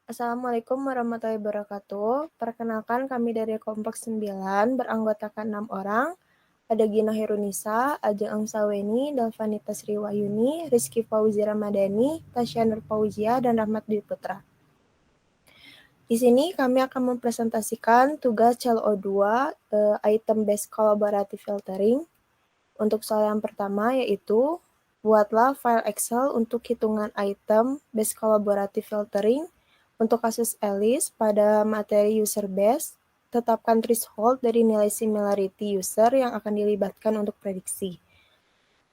Assalamualaikum warahmatullahi wabarakatuh. Perkenalkan kami dari Kompleks 9 beranggotakan 6 orang. Ada Gina Herunisa, Ajeng Angsaweni, Delvanita Sriwayuni, Rizky Fauzi Ramadhani, Tasya Nur Fauzia, dan Rahmat Dwi Putra. Di sini kami akan mempresentasikan tugas CLO2 item based collaborative filtering. Untuk soal yang pertama yaitu buatlah file Excel untuk hitungan item based collaborative filtering untuk kasus Alice pada materi user base. Tetapkan threshold dari nilai similarity user yang akan dilibatkan untuk prediksi.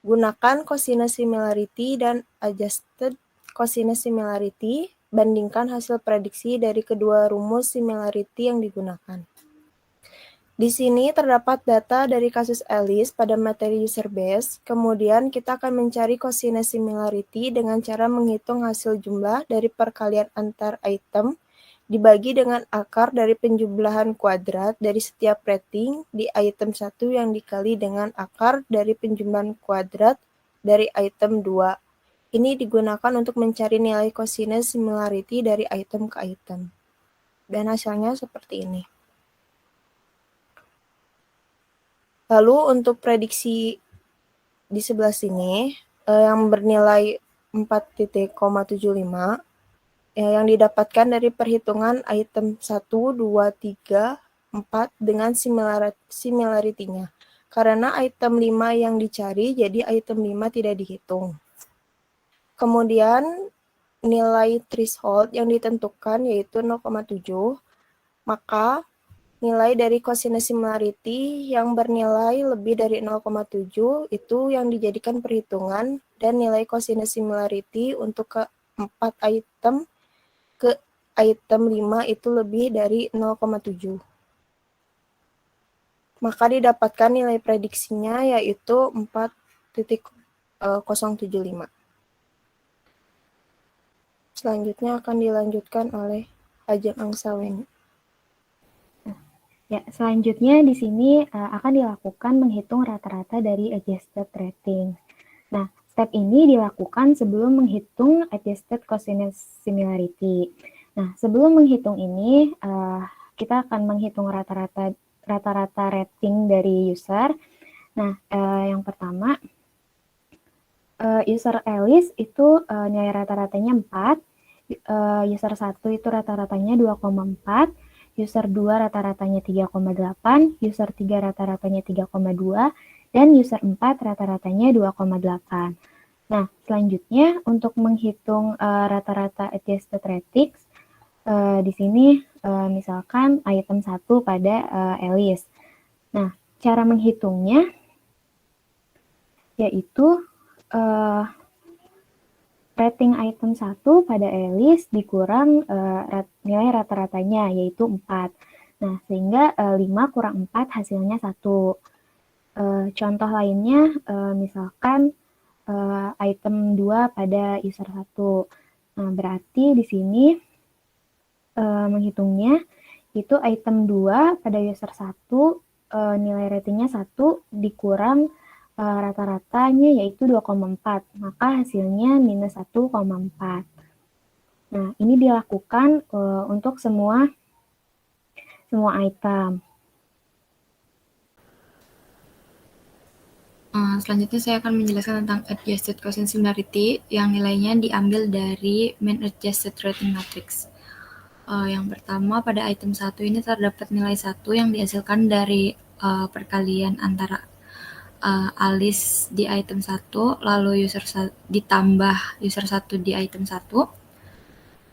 Gunakan cosinus similarity dan adjusted cosinus similarity. Bandingkan hasil prediksi dari kedua rumus similarity yang digunakan. Di sini terdapat data dari kasus Alice pada materi user base, kemudian kita akan mencari cosinus similarity dengan cara menghitung hasil jumlah dari perkalian antar item dibagi dengan akar dari penjumlahan kuadrat dari setiap rating di item 1 yang dikali dengan akar dari penjumlahan kuadrat dari item 2. Ini digunakan untuk mencari nilai cosinus similarity dari item ke item. Dan hasilnya seperti ini. Lalu untuk prediksi di sebelah sini yang bernilai 4,75 yang didapatkan dari perhitungan item 1, 2, 3, 4 dengan similarity-nya. Karena item 5 yang dicari, jadi item 5 tidak dihitung. Kemudian nilai threshold yang ditentukan yaitu 0,7, maka nilai dari cosinus similarity yang bernilai lebih dari 0,7 itu yang dijadikan perhitungan dan nilai cosinus similarity untuk keempat item ke item 5 itu lebih dari 0,7. Maka didapatkan nilai prediksinya yaitu 4,075. Selanjutnya akan dilanjutkan oleh Ajeng Angsaweni. Ya, selanjutnya di sini akan dilakukan menghitung rata-rata dari adjusted rating. Nah, step ini dilakukan sebelum menghitung adjusted cosinus similarity. Nah, sebelum menghitung ini, kita akan menghitung rata-rata rating dari user. Nah, yang pertama, user Alice itu nilai rata-ratanya 4, user 1 itu rata-ratanya 2,4, user 2 rata-ratanya 3,8, user 3 rata-ratanya 3,2, dan user 4 rata-ratanya 2,8. Nah, selanjutnya untuk menghitung rata-rata adjusted ratings, di sini misalkan item 1 pada Alice. Nah, cara menghitungnya yaitu rating item 1 pada Alice dikurang nilai rata-ratanya, yaitu 4. Nah, sehingga 5 kurang 4 hasilnya 1. Contoh lainnya, misalkan item 2 pada user 1. Nah, berarti di sini menghitungnya itu item 2 pada user 1, nilai ratingnya 1 dikurang rata-ratanya yaitu 2,4, maka hasilnya minus 1,4. Nah, ini dilakukan untuk semua item. Selanjutnya saya akan menjelaskan tentang adjusted cosinus similarity yang nilainya diambil dari mean adjusted rating matrix. Yang pertama pada item 1 ini terdapat nilai 1 yang dihasilkan dari perkalian antara Alice di item 1, lalu ditambah user 1 di item 1,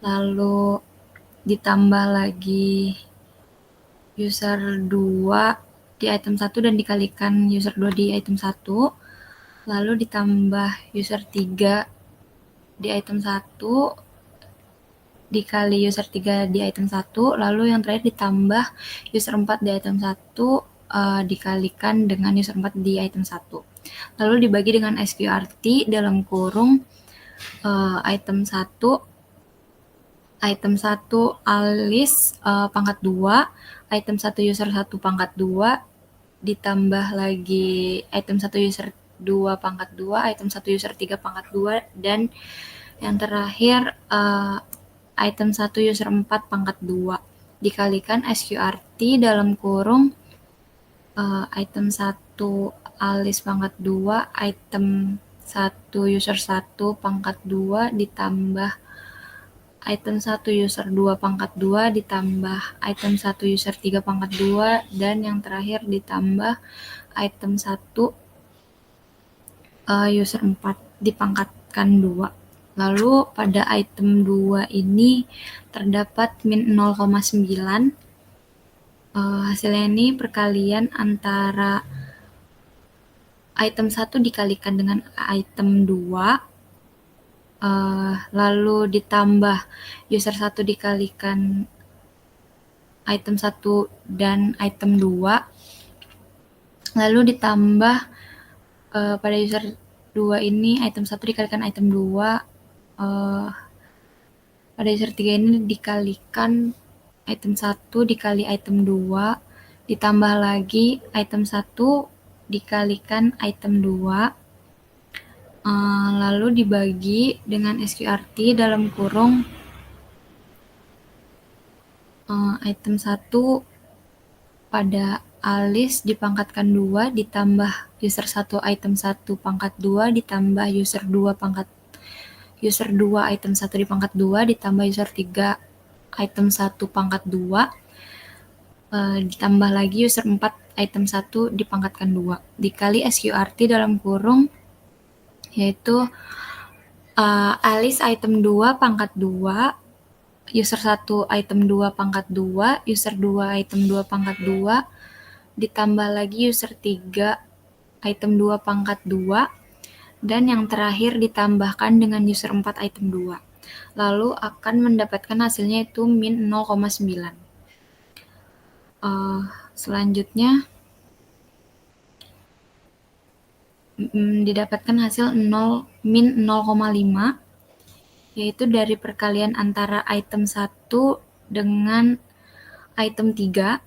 lalu ditambah lagi user 2 di item 1 dan dikalikan user 2 di item 1, lalu ditambah user 3 di item 1 dikali user 3 di item 1, lalu yang terakhir ditambah user 4 di item 1 dikalikan dengan user 4 di item 1. Lalu dibagi dengan SQRT dalam kurung item 1 Alice pangkat 2, item 1 user 1 pangkat 2, ditambah lagi item 1 user 2 pangkat 2, item 1 user 3 pangkat 2, dan yang terakhir item 1 user 4 pangkat 2 dikalikan SQRT dalam kurung item 1 alis pangkat 2, item 1 user 1 pangkat 2 ditambah item 1 user 2 pangkat 2 ditambah item 1 user 3 pangkat 2 dan yang terakhir ditambah item 1 user 4 dipangkatkan 2. Lalu pada item 2 ini terdapat min 0,9. Hasilnya ini perkalian antara item 1 dikalikan dengan item 2, lalu ditambah user 1 dikalikan item 1 dan item 2, lalu ditambah pada user 2 ini item 1 dikalikan item 2, pada user 3 ini dikalikan item 1 dikali item 2, ditambah lagi item 1 dikalikan item 2, lalu dibagi dengan SQRT dalam kurung item 1 pada alis dipangkatkan 2 ditambah user 1 item 1 pangkat 2 ditambah user 2 item 1 dipangkat 2 ditambah user 3 item 1 pangkat 2 ditambah lagi user 4 item 1 dipangkatkan 2 dikali SQRT dalam kurung yaitu alis item 2 pangkat 2, user 1 item 2 pangkat 2, user 2 item 2 pangkat 2, ditambah lagi user 3 item 2 pangkat 2, dan yang terakhir ditambahkan dengan user 4 item 2. Lalu akan mendapatkan hasilnya itu min 0,9. Selanjutnya didapatkan hasil min 0,5 yaitu dari perkalian antara item 1 dengan item 3.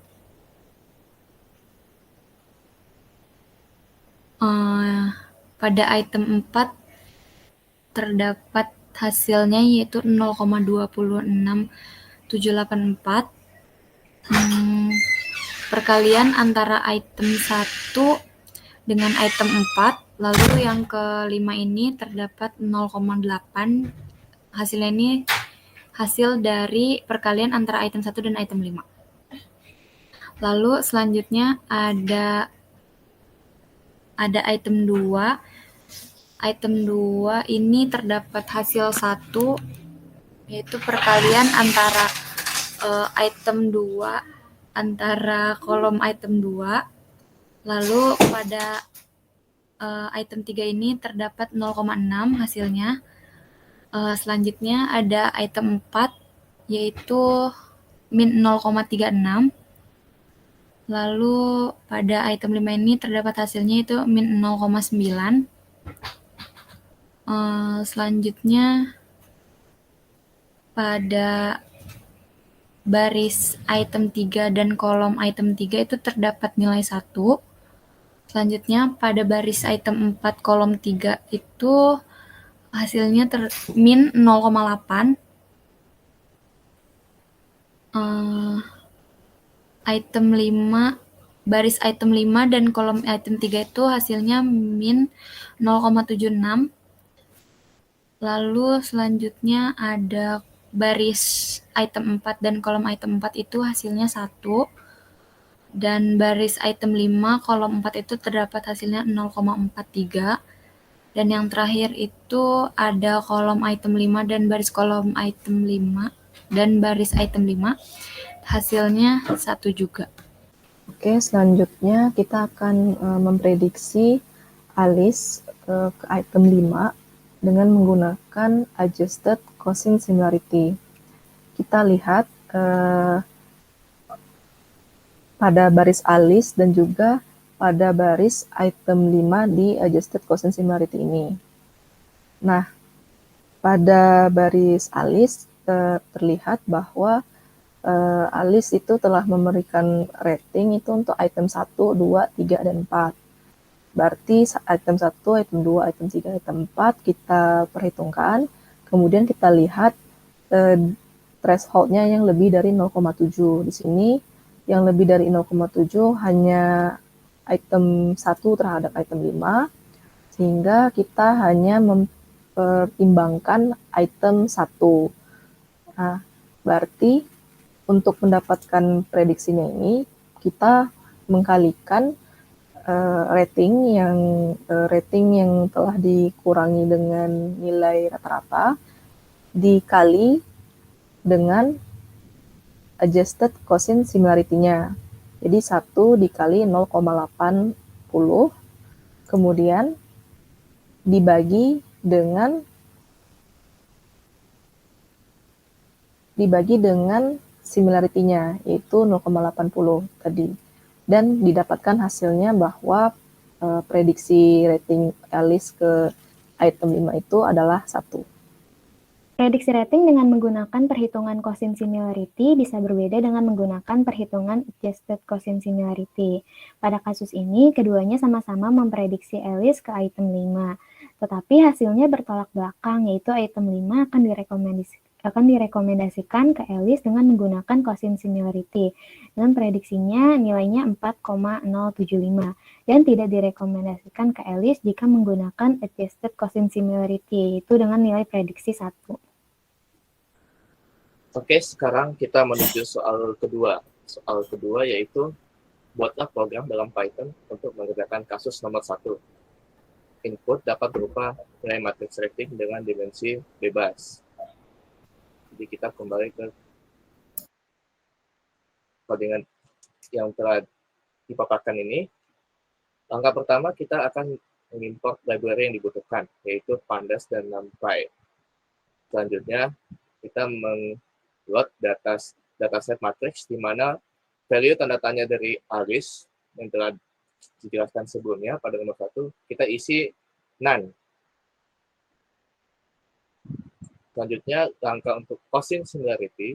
Pada item 4 terdapat hasilnya yaitu 0,26784. Perkalian antara item 1 dengan item 4, lalu yang kelima ini terdapat 0,8. Hasilnya ini hasil dari perkalian antara item 1 dan item 5. Lalu selanjutnya ada item 2. Item 2 ini terdapat hasil 1 yaitu perkalian antara item 2 antara kolom item 2. Lalu pada item 3 ini terdapat 0,6 hasilnya. Selanjutnya ada item 4 yaitu min 0,36. Lalu pada item 5 ini terdapat hasilnya itu min 0,9. Selanjutnya pada baris item 3 dan kolom item 3 itu terdapat nilai 1. Selanjutnya pada baris item 4 kolom 3 itu hasilnya min 0,8. Item 5, baris item 5 dan kolom item 3 itu hasilnya min 0,76. Lalu selanjutnya ada baris item 4 dan kolom item 4 itu hasilnya 1. Dan baris item 5 kolom 4 itu terdapat hasilnya 0,43. Dan yang terakhir itu ada kolom item 5 dan baris kolom item 5 dan baris item 5 hasilnya 1 juga. Oke, selanjutnya kita akan memprediksi alis ke item 5 dengan menggunakan adjusted cosine similarity. Kita lihat pada baris alis dan juga pada baris item 5 di adjusted cosine similarity ini. Nah, pada baris alis terlihat bahwa alis itu telah memberikan rating itu untuk item 1, 2, 3, dan 4. Berarti item 1, item 2, item 3, item 4 kita perhitungkan. Kemudian kita lihat threshold-nya yang lebih dari 0,7. Di sini yang lebih dari 0,7 hanya item 1 terhadap item 5, sehingga kita hanya mempertimbangkan item 1. Nah, berarti untuk mendapatkan prediksinya ini, kita mengkalikan rating yang telah dikurangi dengan nilai rata-rata dikali dengan adjusted quotient similarity-nya. Jadi 1 dikali 0,80, kemudian dibagi dengan similarity-nya, yaitu 0,80 tadi. Dan didapatkan hasilnya bahwa prediksi rating Alice ke item 5 itu adalah 1. Prediksi rating dengan menggunakan perhitungan quotient similarity bisa berbeda dengan menggunakan perhitungan adjusted quotient similarity. Pada kasus ini, keduanya sama-sama memprediksi Alice ke item 5, tetapi hasilnya bertolak belakang, yaitu item 5 akan direkomendasikan ke Alice dengan menggunakan quotient similarity, dengan prediksinya nilainya 4,075, dan tidak direkomendasikan ke Alice jika menggunakan adjusted quotient similarity, yaitu dengan nilai prediksi 1. Oke, sekarang kita menuju soal kedua. Soal kedua yaitu, buatlah program dalam Python untuk mengerjakan kasus nomor 1. Input dapat berupa nilai matriks rating dengan dimensi bebas. Jadi kita kembali ke codingan yang telah dipaparkan ini. Langkah pertama kita akan mengimport library yang dibutuhkan, yaitu pandas dan numpy. Selanjutnya kita load dataset matrix di mana value tanda tanya dari Alice yang telah dijelaskan sebelumnya pada nomor 1 kita isi none. Selanjutnya langkah untuk quotient similarity,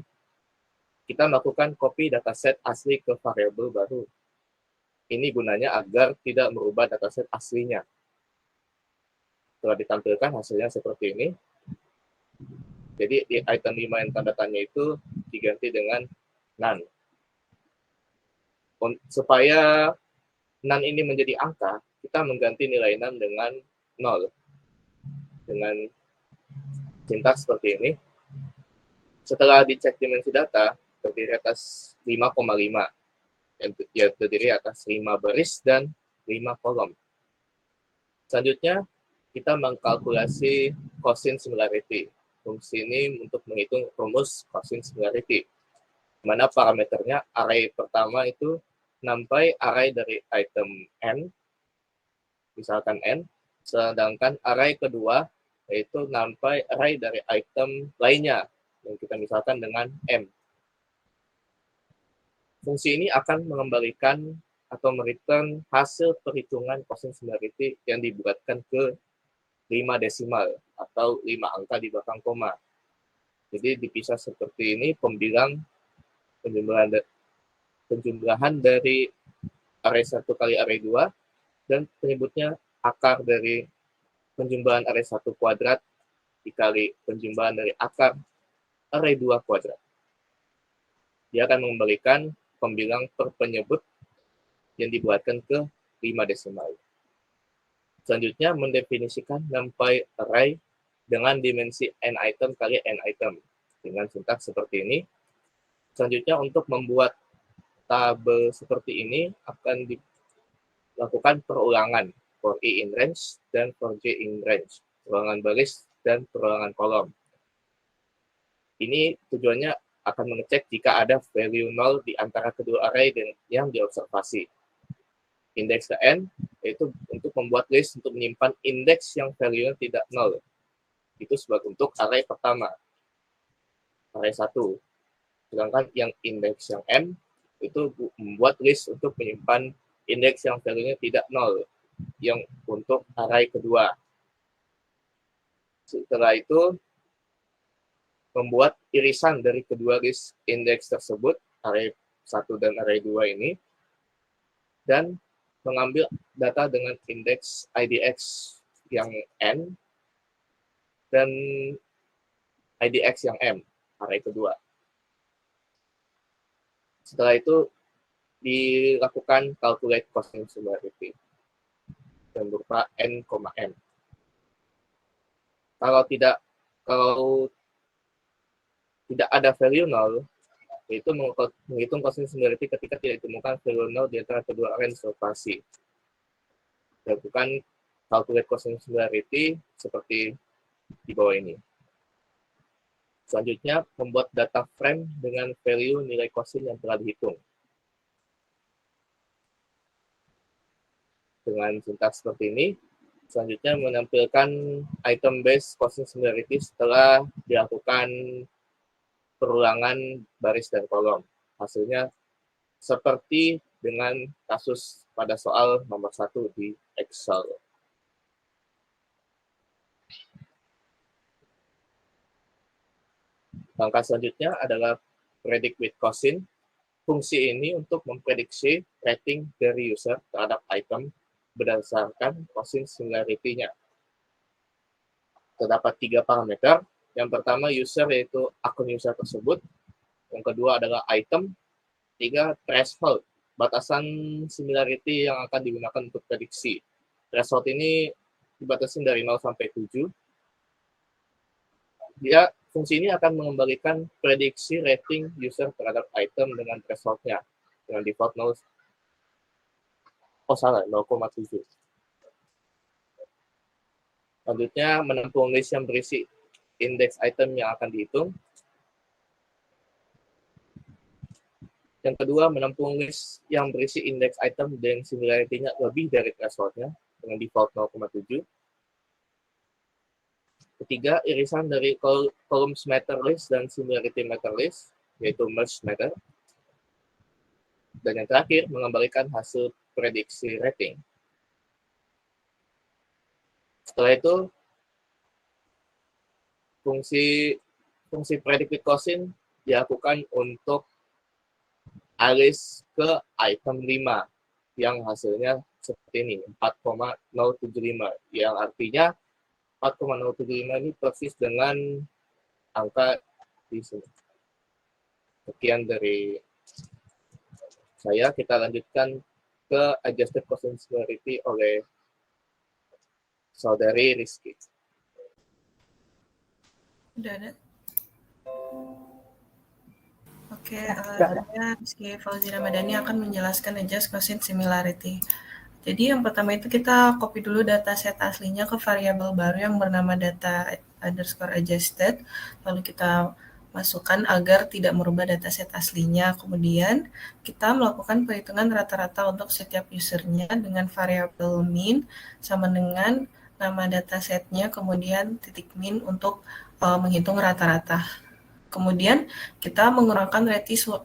kita melakukan copy dataset asli ke variabel baru. Ini gunanya agar tidak merubah dataset aslinya. Telah ditampilkan hasilnya seperti ini. Jadi di item 5 yang tanda tanya itu diganti dengan none. Supaya none ini menjadi angka, kita mengganti nilai none dengan 0. Dengan sintaks seperti ini. Setelah dicek dimensi data, terdiri atas 5,5. Yang terdiri atas 5 baris dan 5 kolom. Selanjutnya, kita mengkalkulasi quotient similarity. Fungsi ini untuk menghitung rumus quotient similarity, di mana parameternya array pertama itu numpy array dari item n, misalkan n, sedangkan array kedua yaitu numpy array dari item lainnya, yang kita misalkan dengan m. Fungsi ini akan mengembalikan atau mereturn hasil perhitungan quotient similarity yang dibuatkan ke 5 desimal atau 5 angka di belakang koma. Jadi dipisah seperti ini penjumlahan dari array 1 kali array 2 dan penyebutnya akar dari penjumlahan array 1 kuadrat dikali penjumlahan dari akar array 2 kuadrat. Dia akan mengembalikan pembilang per penyebut yang dibuatkan ke 5 desimal. Selanjutnya mendefinisikan numpy array dengan dimensi n item kali n item dengan sintaks seperti ini. Selanjutnya untuk membuat tabel seperti ini akan dilakukan perulangan for i in range dan for j in range, perulangan baris dan perulangan kolom. Ini tujuannya akan mengecek jika ada value 0 di antara kedua array yang diobservasi. Indeks ke n yaitu untuk membuat list untuk menyimpan indeks yang value-nya tidak 0. Itu sebagai bentuk array pertama, array 1. Sedangkan yang indeks yang m itu membuat list untuk menyimpan indeks yang value-nya tidak 0, yang untuk array kedua. Setelah itu membuat irisan dari kedua list indeks tersebut, array 1 dan array 2 ini, dan mengambil data dengan indeks IDX yang N dan IDX yang M, array kedua. Setelah itu dilakukan calculate cosine similarity yang berupa n, m. Kalau tidak ada value 0, yaitu menghitung cosine similarity ketika tidak ditemukan value 0 di antara kedua range observasi. Lakukan calculate cosine similarity seperti di bawah ini. Selanjutnya, membuat data frame dengan value nilai cosine yang telah dihitung. Dengan sintaks seperti ini, selanjutnya menampilkan item based cosine similarity setelah dilakukan perulangan baris dan kolom. Hasilnya seperti dengan kasus pada soal nomor 1 di Excel. Langkah selanjutnya adalah predict with cosine. Fungsi ini untuk memprediksi rating dari user terhadap item berdasarkan cosine similarity-nya. Terdapat 3 parameter. Yang pertama user, yaitu akun user tersebut. Yang kedua adalah item. 3, threshold, batasan similarity yang akan digunakan untuk prediksi. Threshold ini dibatasi dari 0 sampai 7. Fungsi ini akan mengembalikan prediksi rating user terhadap item dengan threshold-nya, dengan default 0,7. Selanjutnya, menampung list yang berisi indeks item yang akan dihitung. Yang kedua, menampung list yang berisi indeks item dan similarity-nya lebih dari threshold-nya, dengan default 0,7. Ketiga, irisan dari columns matter list dan similarity matter list, yaitu merge matter. Dan yang terakhir, mengembalikan hasil prediksi rating. Setelah itu, fungsi predict with cosine dilakukan untuk alis ke item 5, yang hasilnya seperti ini, 4,075, yang artinya 4,075 ini persis dengan angka di sini. Sekian dari saya. Kita lanjutkan ke adjusted cosine similarity oleh saudari Rizky. Udah ada? Oke, Udah. saya Rizky Fauzi Ramadhani akan menjelaskan adjust cosine similarity. Jadi yang pertama itu kita copy dulu dataset aslinya ke variabel baru yang bernama data underscore adjusted. Lalu kita masukkan agar tidak merubah dataset aslinya. Kemudian kita melakukan perhitungan rata-rata untuk setiap usernya dengan variabel min sama dengan nama datasetnya, kemudian titik min untuk menghitung rata-rata. Kemudian kita mengurangkan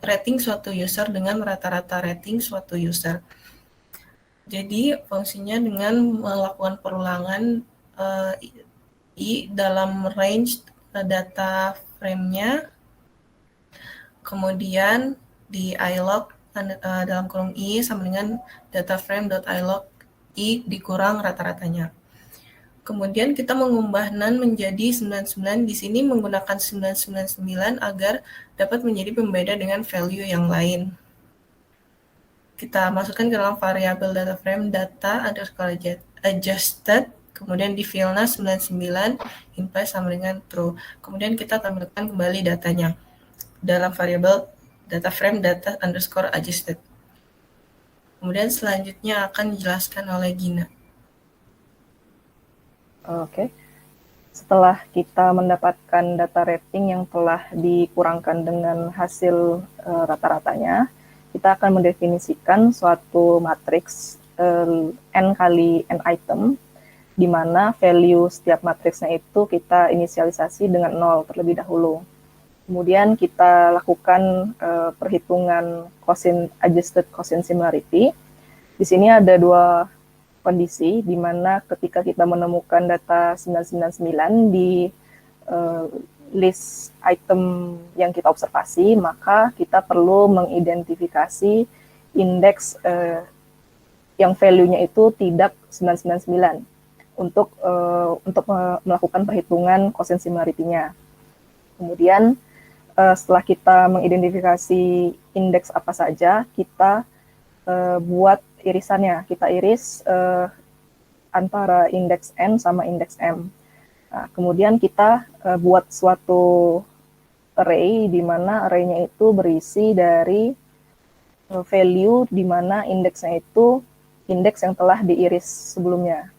rating suatu user dengan rata-rata rating suatu user. Jadi fungsinya dengan melakukan perulangan i dalam range data frame-nya, kemudian di ilog dalam kolom i sama dengan data frame.ilog i dikurang rata-ratanya. Kemudian kita mengubah nan menjadi 99, di sini menggunakan 999 agar dapat menjadi pembeda dengan value yang lain. Kita masukkan ke dalam variabel data frame data underscore adjusted, kemudian di fieldnya 99, imply sama dengan true. Kemudian kita tampilkan kembali datanya dalam variabel data frame data underscore adjusted. Kemudian selanjutnya akan dijelaskan oleh Gina. Oke. Setelah kita mendapatkan data rating yang telah dikurangkan dengan hasil rata-ratanya, kita akan mendefinisikan suatu matriks n kali n item, di mana value setiap matriksnya itu kita inisialisasi dengan 0 terlebih dahulu. Kemudian kita lakukan perhitungan adjusted cosine similarity. Di sini ada 2 kondisi, di mana ketika kita menemukan data 999 di list item yang kita observasi, maka kita perlu mengidentifikasi indeks yang value-nya itu tidak 999 untuk melakukan perhitungan cosine similarity-nya. Kemudian setelah kita mengidentifikasi indeks apa saja, kita buat irisannya. Kita iris antara indeks N sama indeks M. Nah, kemudian kita buat suatu array di mana array-nya itu berisi dari value di mana indeksnya itu indeks yang telah diiris sebelumnya.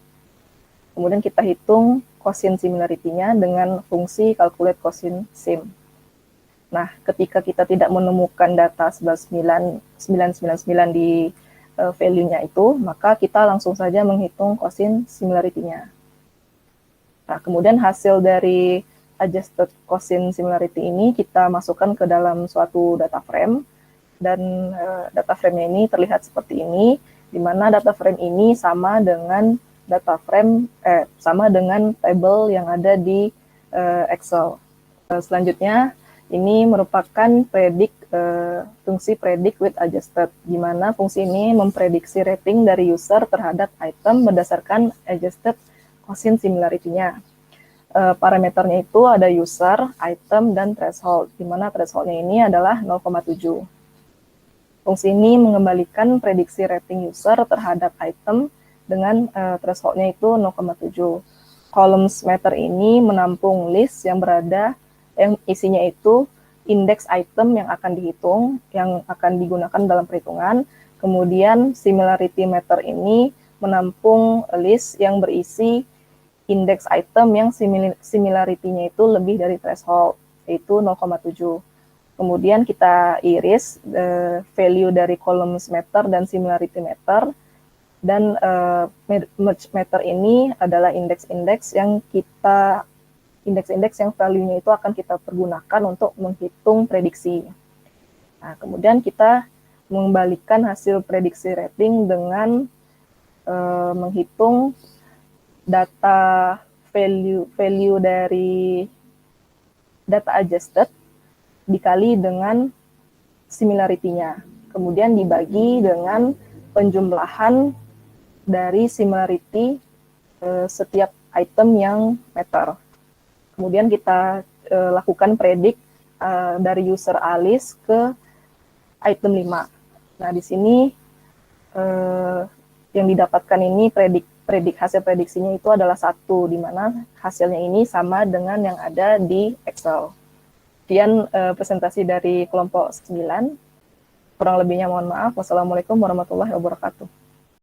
Kemudian kita hitung quotient similarity-nya dengan fungsi calculate quotient sim. Nah, ketika kita tidak menemukan data 999 di value-nya itu, maka kita langsung saja menghitung quotient similarity-nya. Nah, kemudian hasil dari adjusted quotient similarity ini kita masukkan ke dalam suatu data frame, dan data frame-nya ini terlihat seperti ini, di mana data frame ini sama dengan table yang ada di Excel. Selanjutnya, ini merupakan fungsi predict with adjusted, di mana fungsi ini memprediksi rating dari user terhadap item berdasarkan adjusted quotient similarity-nya. Parameternya itu ada user, item, dan threshold, di mana threshold-nya ini adalah 0,7. Fungsi ini mengembalikan prediksi rating user terhadap item dengan threshold-nya itu 0,7. Columns matter ini menampung list yang isinya itu indeks item yang akan dihitung, yang akan digunakan dalam perhitungan. Kemudian similarity matter ini menampung list yang berisi indeks item yang similarity-nya itu lebih dari threshold, yaitu 0,7. Kemudian kita iris value dari columns matter dan similarity matter, dan merge matter ini adalah indeks-indeks yang value-nya itu akan kita pergunakan untuk menghitung prediksi. Nah, kemudian kita mengembalikan hasil prediksi rating dengan menghitung data value dari data adjusted dikali dengan similarity-nya. Kemudian dibagi dengan penjumlahan dari similarity setiap item yang matter. Kemudian kita lakukan predict dari user Alice ke item 5. Nah, di sini yang didapatkan ini hasil prediksinya itu adalah 1, di mana hasilnya ini sama dengan yang ada di Excel. Sekian presentasi dari kelompok 9. Kurang lebihnya mohon maaf. Wassalamualaikum warahmatullahi wabarakatuh.